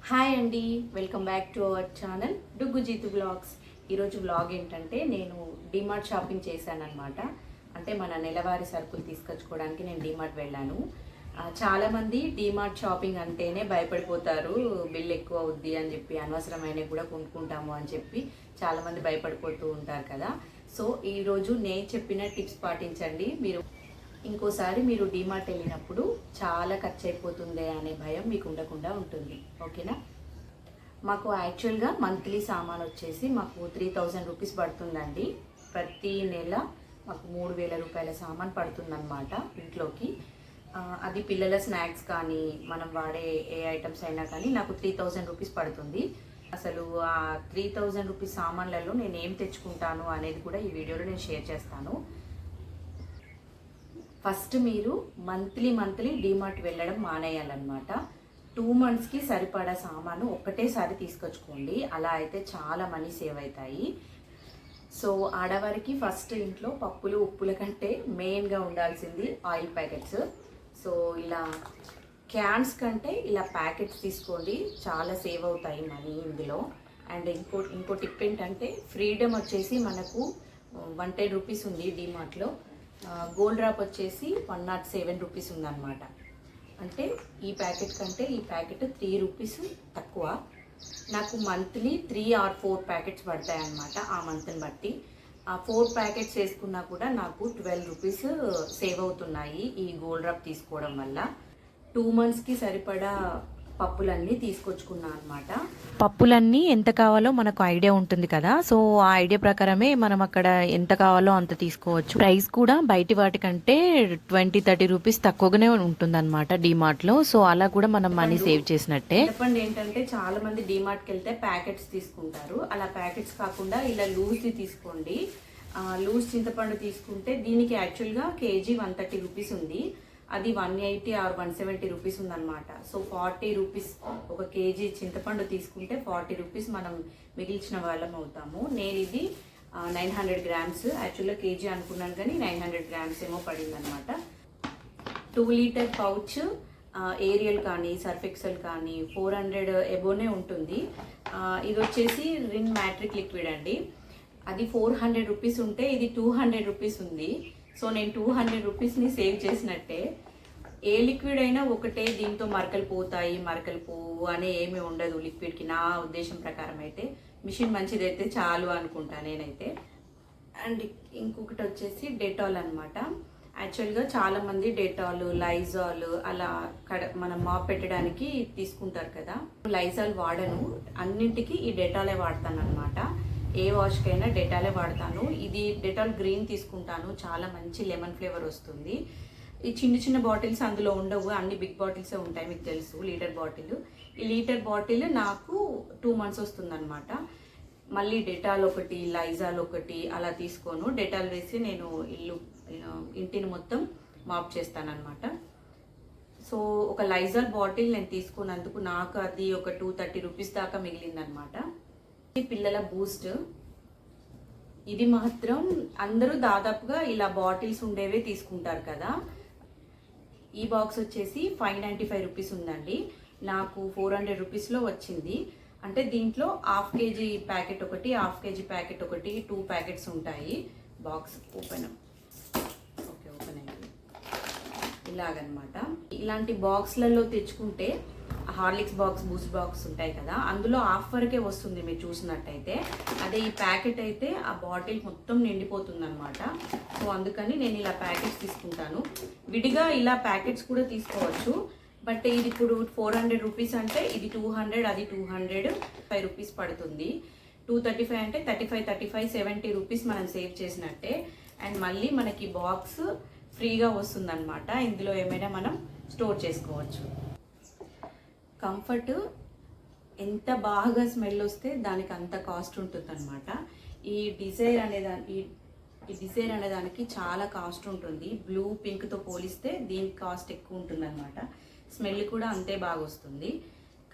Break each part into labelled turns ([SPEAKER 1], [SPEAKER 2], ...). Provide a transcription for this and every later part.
[SPEAKER 1] Hi అండి, welcome back to our channel Duggu Jeetu vlogs. ఈరోజు vlog ఏంటంటే నేను డిమార్ట్ షాపింగ్ చేశానన్నమాట. అంటే మన నెలవారీ సరుకులు తీసుకొచ్చుకోవడానికి నేను డిమార్ట్ వెళ్ళాను. చాలామంది డిమార్ట్ షాపింగ్ అంటేనే భయపడిపోతారు, బిల్ ఎక్కువ అవుద్ది అని చెప్పి, అనవసరమైనవి కూడా కొనుక్కుంటాము అని చెప్పి చాలామంది భయపడిపోతూ ఉంటారు కదా. సో ఈరోజు నేను చెప్పిన టిప్స్ పాటించండి. ఇంకోసారి మీరు డిమార్ట్ వెళ్ళినప్పుడు చాలా ఖర్చు అయిపోతుంది అనే భయం మీకు ఉండకుండా ఉంటుంది. ఓకేనా? మాకు యాక్చువల్గా మంత్లీ సామాన్ వచ్చేసి మాకు 3000 రూపీస్ పడుతుందండి. ప్రతి నెల మాకు 3000 రూపాయల సామాన్ పడుతుందన్నమాట ఇంట్లోకి. అది పిల్లల స్నాక్స్ కానీ మనం వాడే ఏ ఐటమ్స్ అయినా కానీ నాకు 3000 రూపీస్ పడుతుంది. అసలు ఆ 3000 రూపీస్ సామాన్లలో నేను ఏం తెచ్చుకుంటాను అనేది కూడా ఈ వీడియోలో నేను షేర్ చేస్తాను. ఫస్ట్ మీరు మంత్లీ డిమార్ట్ వెళ్ళడం మానేయాలన్నమాట. 2 మంత్స్కి సరిపడా సామాను ఒక్కటేసారి తీసుకొచ్చుకోండి. అలా అయితే చాలా మనీ సేవ్ అవుతాయి. సో ఆడవారికి ఫస్ట్ ఇంట్లో పప్పులు ఉప్పుల కంటే మెయిన్గా ఉండాల్సింది ఆయిల్ ప్యాకెట్స్. సో ఇలా క్యాన్స్ కంటే ఇలా ప్యాకెట్స్ తీసుకోండి, చాలా సేవ్ అవుతాయి మనీ ఇందులో. అండ్ ఇంకో టిప్ ఏంటంటే ఫ్రీడమ్ వచ్చేసి మనకు 110 రూపీస్ ఉంది డిమార్ట్లో. గోల్డ్ డ్రాప్ వచ్చేసి 107 రూపీస్ ఉందన్నమాట. అంటే ఈ ప్యాకెట్ కంటే ఈ ప్యాకెట్ 3 రూపీస్ తక్కువ. నాకు మంత్లీ 3 or 4 ప్యాకెట్స్ పడతాయి అన్నమాట. ఆ మంత్ని బట్టి ఆ 4 ప్యాకెట్స్ వేసుకున్నా కూడా నాకు 12 రూపీస్ సేవ్ అవుతున్నాయి ఈ గోల్డ్ డ్రాప్ తీసుకోవడం వల్ల. 2 మంత్స్కి సరిపడా పప్పులన్నీ తీసుకొచ్చుకున్నా అనమాట.
[SPEAKER 2] పప్పులన్నీ ఎంత కావాలో మనకు ఐడియా ఉంటుంది కదా. సో ఆ ఐడియా ప్రకారమే మనం అక్కడ ఎంత కావాలో అంత తీసుకోవచ్చు. ప్రైస్ కూడా బయటి వాటికంటే 20-30 రూపీస్ తక్కువగానే ఉంటుంది అనమాట డిమార్ట్లో. సో అలా కూడా మనం మనీ సేవ్ చేసినట్టే.
[SPEAKER 1] చెప్పండి, ఏంటంటే చాలా మంది డిమార్ట్కి వెళ్తే ప్యాకెట్స్ తీసుకుంటారు. అలా ప్యాకెట్స్ కాకుండా ఇలా లూజ్ది తీసుకోండి. లూజ్ చింతపండు తీసుకుంటే దీనికి యాక్చువల్గా కేజీ 130 రూపీస్ ఉంది. అది 180 or 170 రూపీస్ ఉందన్నమాట. సో 40 రూపీస్ ఒక కేజీ చింతపండు తీసుకుంటే 40 రూపీస్ మనం మిగిల్చిన వాళ్ళం అవుతాము. నేను ఇది 900 గ్రామ్స్, యాక్చువల్గా కేజీ అనుకున్నాను కానీ 900 గ్రామ్స్ ఏమో పడిందనమాట. 2 లీటర్ పౌచ్ ఏరియల్ కానీ సర్ఫ్ ఎక్సెల్ కానీ 400 ఎబోనే ఉంటుంది. ఇది వచ్చేసి రిన్ మ్యాట్రిక్ లిక్విడ్ అండి. అది 400 రూపీస్ ఉంటే ఇది 200 రూపీస్ ఉంది. సో నేను 200 రూపీస్ని సేవ్ చేసినట్టే. ఏ లిక్విడ్ అయినా ఒకటే, దీంతో మరకలు పోతాయి మరకలు పోవు అనే ఏమీ ఉండదు లిక్విడ్కి. నా ఉద్దేశం ప్రకారం అయితే మిషన్ మంచిదైతే చాలు అనుకుంటా నేనైతే. అండ్ ఇంకొకటి వచ్చేసి డెటాల్ అనమాట. యాక్చువల్గా చాలామంది డెటాల్, లైజాల్ అలా మనం మాప్ పెట్టడానికి తీసుకుంటారు కదా. లైజాల్ వాడను, అన్నింటికి ఈ డెటాలే వాడతాను అనమాట. ఏ వాష్కైనా డెటాలే వాడతాను. ఇది డెటాల్ గ్రీన్ తీసుకుంటాను, చాలా మంచి లెమన్ ఫ్లేవర్ వస్తుంది. ఈ చిన్న బాటిల్స్ అందులో ఉండవు, అన్ని బిగ్ బాటిల్సే ఉంటాయి, మీకు తెలుసు. లీటర్ బాటిల్, ఈ లీటర్ బాటిల్ నాకు 2 మంత్స్ వస్తుంది అనమాట. మళ్ళీ డెటాల్ ఒకటి, లైజాల్ ఒకటి అలా తీసుకోను. డెటాల్ వేసి నేను ఇంటిని మొత్తం మాప్ చేస్తాను అనమాట. సో ఒక లైజాల్ బాటిల్ నేను తీసుకున్నందుకు నాకు అది ఒక 230 రూపీస్ దాకా మిగిలిందనమాట. పిల్లల బూస్ట్, ఇది మాత్రం అందరూ దాదాపుగా ఇలా బాటిల్స్ ఉండేవే తీసుకుంటారు కదా. ఈ బాక్స్ వచ్చేసి 595 రూపీస్ ఉందండి. నాకు 400 రూపీస్లో వచ్చింది. అంటే దీంట్లో హాఫ్ కేజీ ప్యాకెట్ ఒకటి, హాఫ్ కేజీ ప్యాకెట్ ఒకటి, 2 ప్యాకెట్స్ ఉంటాయి. బాక్స్ ఓపెన్ అయింది ఇలాగనమాట. ఇలాంటి బాక్స్లలో తెచ్చుకుంటే హార్లిక్స్ బాక్స్, బూస్ట్ బాక్స్ ఉంటాయి కదా, అందులో హాఫ్ వరకే వస్తుంది మీరు చూసినట్టయితే. అదే ఈ ప్యాకెట్ అయితే ఆ బాటిల్ మొత్తం నిండిపోతుంది అనమాట. సో అందుకని నేను ఇలా ప్యాకెట్స్ తీసుకుంటాను. విడిగా ఇలా ప్యాకెట్స్ కూడా తీసుకోవచ్చు. బట్ ఇది ఇప్పుడు 400 రూపీస్ అంటే ఇది 200, అది 205 రూపీస్ పడుతుంది. 235 అంటే 35 70 రూపీస్ మనం సేవ్ చేసినట్టే. అండ్ మళ్ళీ మనకి బాక్స్ ఫ్రీగా వస్తుంది అనమాట. ఇందులో ఏమైనా మనం స్టోర్ చేసుకోవచ్చు. కంఫర్ట్ ఎంత బాగా స్మెల్ వస్తే దానికి అంత కాస్ట్ ఉంటుంది అనమాట. ఈ డిజైర్ అనే దానికి చాలా కాస్ట్ ఉంటుంది. బ్లూ పింక్తో పోలిస్తే దీనికి కాస్ట్ ఎక్కువ ఉంటుంది అనమాట. స్మెల్ కూడా అంతే బాగా వస్తుంది.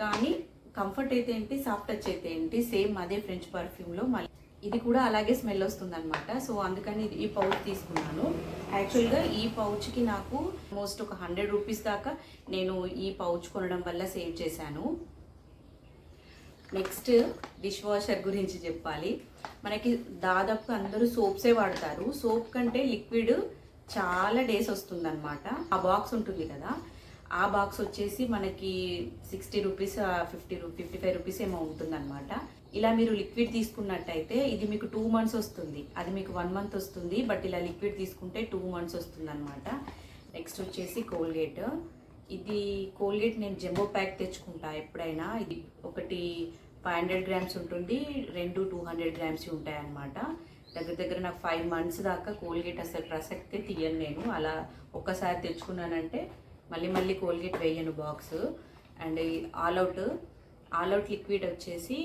[SPEAKER 1] కానీ కంఫర్ట్ అయితే ఏంటి, సాఫ్ట్ టచ్ అయితే ఏంటి, సేమ్ అదే ఫ్రెంచ్ పర్ఫ్యూమ్లో మళ్ళీ ఇది కూడా అలాగే స్మెల్ వస్తుంది అనమాట. సో అందుకని ఈ పౌచ్ తీసుకున్నాను. యాక్చువల్గా ఈ పౌచ్కి నాకు ఆల్మోస్ట్ ఒక 100 రూపీస్ దాకా నేను ఈ పౌచ్ కొనడం వల్ల సేవ్ చేశాను. నెక్స్ట్ డిష్ వాషర్ గురించి చెప్పాలి. మనకి దాదాపు అందరూ సోప్సే వాడతారు. సోప్ కంటే లిక్విడ్ చాలా డేస్ వస్తుంది అనమాట. ఆ బాక్స్ ఉంటుంది కదా, ఆ బాక్స్ వచ్చేసి మనకి 60 రూపీస్ 55 రూపీస్ ఏమో ఉంటుంది అనమాట. ఇలా మీరు లిక్విడ్ తీసుకున్నట్టయితే ఇది మీకు 2 months వస్తుంది, అది మీకు 1 month వస్తుంది. బట్ ఇలా లిక్విడ్ తీసుకుంటే 2 months వస్తుంది అనమాట. నెక్స్ట్ వచ్చేసి కోల్గేట్. ఇది కోల్గేట్ నేను జంబో ప్యాక్ తెచ్చుకుంటా ఎప్పుడైనా. ఇది ఒకటి 500 grams ఉంటుంది, 200 grams ఉంటాయి అన్నమాట. దగ్గర నాకు 5 months దాకా కోల్గేట్ అసలు ప్రసక్తే తీయను నేను. అలా ఒక్కసారి తెచ్చుకున్నానంటే మళ్ళీ కోల్గేట్ వేయను box. And all out liquid వచ్చేసి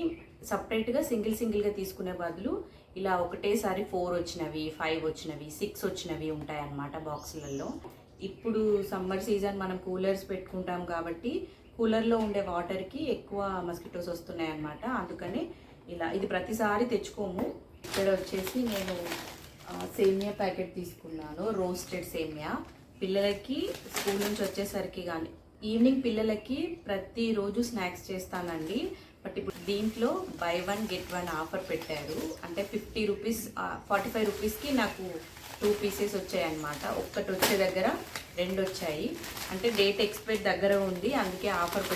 [SPEAKER 1] సపరేట్గా సింగిల్గా తీసుకునే బదులు ఇలా ఒకటేసారి 4 వచ్చినవి, 5 వచ్చినవి, 6 వచ్చినవి ఉంటాయి అన్నమాట బాక్సులలో. ఇప్పుడు సమ్మర్ సీజన్ మనం కూలర్స్ పెట్టుకుంటాం కాబట్టి కూలర్లో ఉండే వాటర్కి ఎక్కువ మస్కిటోస్ వస్తున్నాయి అన్నమాట. అందుకని ఇలా ఇది ప్రతిసారి తెచ్చుకోము. ఇక్కడ వచ్చేసి నేను సేమియా ప్యాకెట్ తీసుకున్నాను, రోస్టెడ్ సేమియా. పిల్లలకి స్కూల్ నుంచి వచ్చేసరికి కానీ ఈవినింగ్ పిల్లలకి ప్రతిరోజు స్నాక్స్ చేస్తానండి. బట్ ఇప్పుడు దీంట్లో బై 1 get 1 ఆఫర్ పెట్టారు. అంటే 50 రూపీస్ 45 రూపీస్కి నాకు 2 pieces వచ్చాయన్నమాట. ఒక్కటి వచ్చే దగ్గర 2 వచ్చాయి. అంటే డేట్ ఎక్స్పైర్ దగ్గర ఉంది, అందుకే ఆఫర్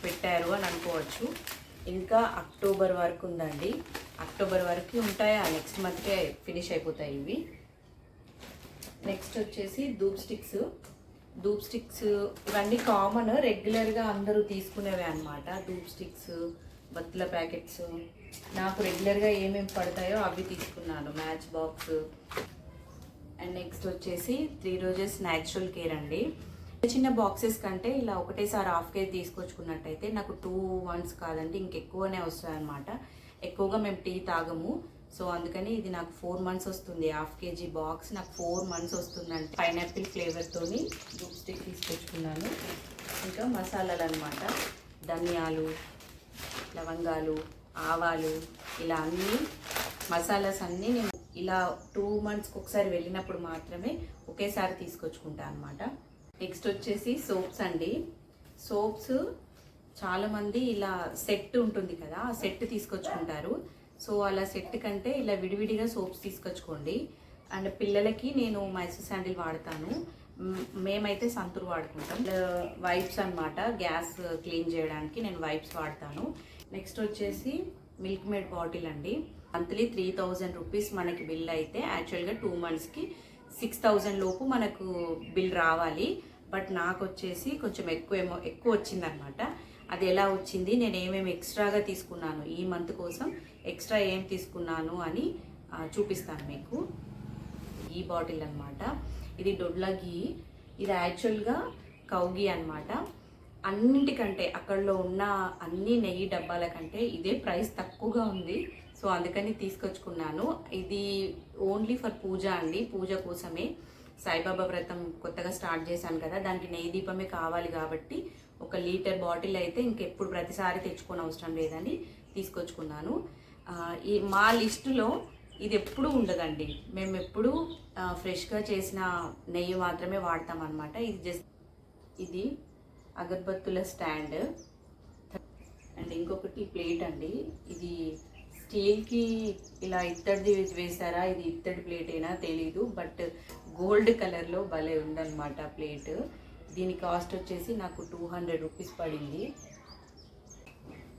[SPEAKER 1] పెట్టారు అని అనుకోవచ్చు. ఇంకా అక్టోబర్ వరకు ఉందండి. అక్టోబర్ వరకు ఉంటాయి, నెక్స్ట్ మంత్కే ఫినిష్ అయిపోతాయి ఇవి. నెక్స్ట్ వచ్చేసి ధూప్ స్టిక్స్ ఇవన్నీ కామన్, రెగ్యులర్గా అందరూ తీసుకునేవే అనమాట. Dhoop sticks, Battula packets. నాకు రెగ్యులర్గా ఏమేమి పడతాయో అవి తీసుకున్నాను, మ్యాచ్ బాక్స్. అండ్ నెక్స్ట్ వచ్చేసి 3 రోజెస్ న్యాచురల్ కేర్ అండి. చిన్న బాక్సెస్ కంటే ఇలా ఒకటేసారి హాఫ్ కేజీ తీసుకొచ్చుకున్నట్టయితే నాకు 2 months కాదండి ఇంకెక్కువనే వస్తాయి అన్నమాట. ఎక్కువగా మేము టీ తాగము, సో అందుకని ఇది నాకు 4 months వస్తుంది. హాఫ్ కేజీ బాక్స్ నాకు 4 months వస్తుందండి. పైనాపిల్ ఫ్లేవర్తోని ధూప్ స్టిక్ తీసుకొచ్చుకున్నాను. ఇంకా మసాలాలు అనమాట, ధనియాలు, లవంగాలు, ఆవాలు, ఇలా అన్నీ మసాలాస్ అన్నీ నేను ఇలా 2 monthsకి ఒకసారి వెళ్ళినప్పుడు మాత్రమే ఒకేసారి తీసుకొచ్చుకుంటాను అనమాట. నెక్స్ట్ వచ్చేసి సోప్స్ అండి. సోప్స్ చాలామంది ఇలా సెట్ ఉంటుంది కదా, ఆ సెట్ తీసుకొచ్చుకుంటారు. సో అలా సెట్ కంటే ఇలా విడివిడిగా సోప్స్ తీసుకొచ్చుకోండి. అండ్ పిల్లలకి నేను మైసూర్ శాండిల్ వాడతాను, మేమైతే సంతూర్ వాడుకుంటాం. వైప్స్ అనమాట, గ్యాస్ క్లీన్ చేయడానికి నేను వైప్స్ వాడతాను. నెక్స్ట్ వచ్చేసి మిల్క్ మేడ్ బాటిల్ అండి. మంత్లీ 3000 రూపీస్ మనకి బిల్ అయితే యాక్చువల్గా 2 monthsకి 6000 లోపు మనకు బిల్ రావాలి. బట్ నాకు వచ్చేసి కొంచెం ఎక్కువ వచ్చిందనమాట. అది ఎలా వచ్చింది, నేను ఏమేమి ఎక్స్ట్రాగా తీసుకున్నాను, ఈ మంత్ కోసం ఎక్స్ట్రా ఏం తీసుకున్నాను అని చూపిస్తాను మీకు. ఈ బాటిల్ అనమాట, ఇది డొడ్లా ఘీ. ఇది యాక్చువల్గా కౌ ఘీ అనమాట. అన్నిటికంటే అక్కడలో ఉన్న అన్ని నెయ్యి డబ్బాల కంటే ఇదే ప్రైస్ తక్కువగా ఉంది, సో అందుకని తీసుకొచ్చుకున్నాను. ఇది ఓన్లీ ఫర్ పూజ అండి, పూజ కోసమే. సాయిబాబా వ్రతం కొత్తగా స్టార్ట్ చేశాను కదా, దానికి నెయ్యి దీపమే కావాలి కాబట్టి 1 లీటర్ బాటిల్ అయితే ఇంకెప్పుడు ప్రతిసారి తెచ్చుకోని అవసరం లేదని తీసుకొచ్చుకున్నాను. ఈ మా లిస్టులో ఇది ఎప్పుడూ ఉండదండి, మేము ఎప్పుడు ఫ్రెష్గా చేసిన నెయ్యి మాత్రమే వాడతాం అనమాట. ఇది అగరబత్తుల స్టాండ్. అండ్ ఇంకొకటి ప్లేట్ అండి. ఇది స్టీల్కి ఇలా ఇత్తడిది వేసారా, ఇది ఇత్తడి ప్లేటేనా తెలీదు, బట్ గోల్డ్ కలర్లో భలే ఉందన్నమాట ప్లేట్. దీని కాస్ట్ వచ్చేసి నాకు 200 రూపీస్ పడింది.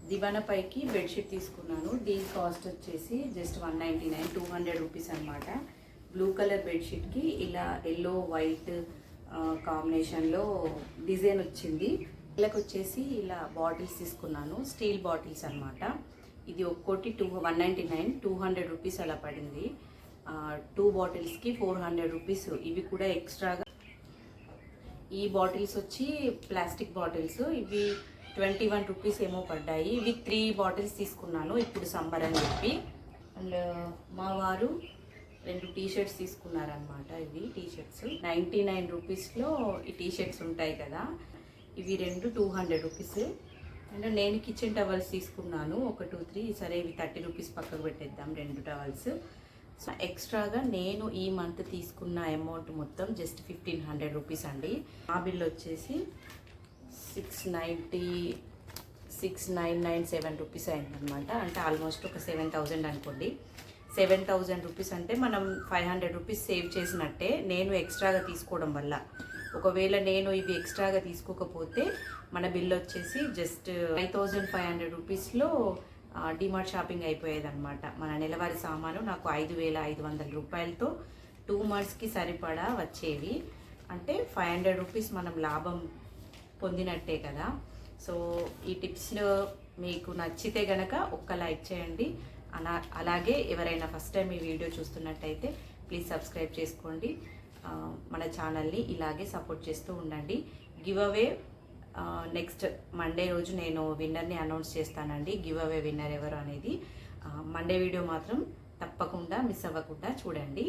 [SPEAKER 1] దివానా పైకి బెడ్షీట్ తీసుకున్నాను, దీని కాస్ట్ వచ్చేసి జస్ట్ 199, 200 రూపీస్ అనమాట. బ్లూ కలర్ బెడ్షీట్కి ఇలా ఎల్లో వైట్ కాంబినేషన్లో డిజైన్ వచ్చింది. ఇలాగ వచ్చేసి ఇలా బాటిల్స్ తీసుకున్నాను, స్టీల్ బాటిల్స్ అనమాట. ఇది ఒక్కోటి 199, 200 రూపీస్ అలా పడింది. 2 బాటిల్స్కి 400 రూపీస్. ఇవి కూడా ఎక్స్ట్రాగా. ఈ బాటిల్స్ వచ్చి ప్లాస్టిక్ బాటిల్స్, ఇవి 21 రూపీస్ ఏమో పడ్డాయి. ఇవి 3 బాటిల్స్ తీసుకున్నాను ఇప్పుడు సమ్మర్ అని చెప్పి. అండ్ మా వారు 2 టీషర్ట్స్ తీసుకున్నారనమాట. ఇవి టీషర్ట్స్ 99 రూపీస్లో ఈ టీషర్ట్స్ ఉంటాయి కదా, ఇవి 2 200 రూపీస్. అండ్ నేను కిచెన్ టవల్స్ తీసుకున్నాను 1 2 3. సరే ఇవి 30 రూపీస్ పక్కకు పెట్టేద్దాం, 2 టవల్స్. సో ఎక్స్ట్రాగా నేను ఈ మంత్ తీసుకున్న అమౌంట్ మొత్తం జస్ట్ 1500 రూపీస్ అండి. ఆ బిల్ వచ్చేసి 6997 రూపీస్ అయిందనమాట. అంటే ఆల్మోస్ట్ ఒక 7000 అనుకోండి. 7000 రూపీస్ అంటే మనం 500 రూపీస్ సేవ్ చేసినట్టే, నేను ఎక్స్ట్రాగా తీసుకోవడం వల్ల. ఒకవేళ నేను ఇవి ఎక్స్ట్రాగా తీసుకోకపోతే మన బిల్ వచ్చేసి జస్ట్ 5500 రూపీస్లో డిమార్ట్ షాపింగ్ అయిపోయేదన్నమాట. మన నెలవారీ సామాను నాకు 5500 రూపాయలతో 2 మంత్స్కి సరిపడా వచ్చేవి. అంటే 500 రూపీస్ మనం లాభం పొందినట్టే కదా. సో ఈ టిప్స్ మీకు నచ్చితే గనక ఒక్క లైక్ చేయండి. అలాగే ఎవరైనా ఫస్ట్ టైం ఈ వీడియో చూస్తున్నట్టయితే ప్లీజ్ సబ్స్క్రైబ్ చేసుకోండి. మన ఛానల్ని ఇలాగే సపోర్ట్ చేస్తూ ఉండండి. గివ్ అవే నెక్స్ట్ మండే రోజు నేను విన్నర్ని అనౌన్స్ చేస్తానండి. గివ్ అవే విన్నర్ ఎవరు అనేది మండే వీడియో మాత్రం తప్పకుండా మిస్ అవ్వకుండా చూడండి.